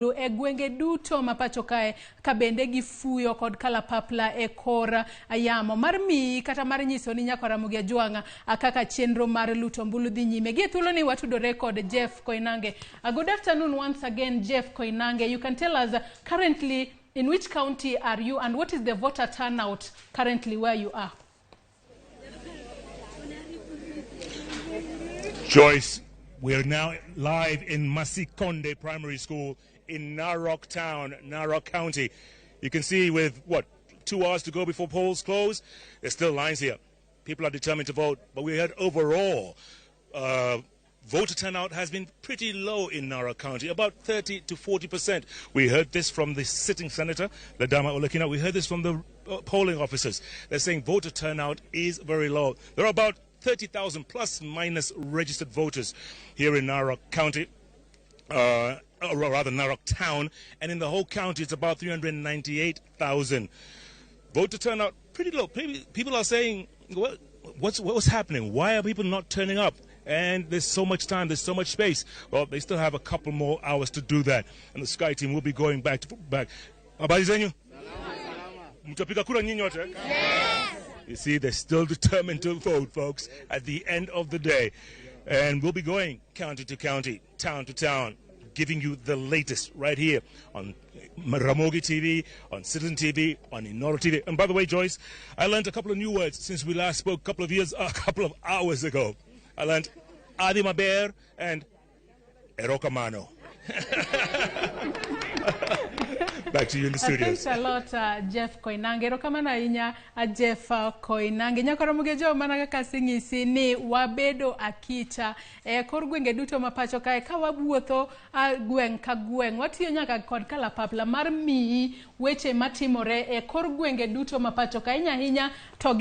e gwenge duto mapacho kae ka bende gifuyo kod kalapapla e kor yamo mar mi kata mar nyiso ni nyako Ramogi Ajwanga kaka chenro mar luto Ombulu dhi nyime. Gie thuolo ni watudore kod Jeff Koinange. Good afternoon once again, Jeff Koinange. You can tell us currently in which county are you and what is the voter turnout currently where you are? Joyce, we are now live in Masikonde Primary School in Narok town, Narok County. You can see with, 2 hours to go before polls close, there's still lines here. People are determined to vote, but we heard overall voter turnout has been pretty low in Narok County, about 30 to 40%. We heard this from the sitting senator, Ladama Olekina. We heard this from the polling officers. They're saying voter turnout is very low. There are about 30,000 plus minus registered voters here in Narok County, or rather Narok town, and in the whole county it's about 398,000. Voter turnout pretty low. People are saying, what's happening? Why are people not turning up? And there's so much time, there's so much space. Well, they still have a couple more hours to do that, and the Sky team will be going back. Habari zenyu? Mtapiga kura nyinyi wote? Yes! You see, they're still determined to vote, folks, at the end of the day. And we'll be going county to county, town to town, giving you the latest right here on Ramogi TV, on Citizen TV, on Inoro TV. And by the way, Joyce, I learned a couple of new words since we last spoke a couple of hours ago. I learned Adi Maber and Erokamano. Back to you in the studios. Thanks a lot, Jeff Koinange. Erokamano inya Jeff Koinange. Nyako Ramogi Ajwanga mana kaka sing'isi ni wabedo akita kor gwenge duto mapacho kae ka wawuotho gweng' ka gweng'. Watiyo nyaka kod kalapapla mar miyi weche matimore kor gwenge duto mapacho kae. Hinya to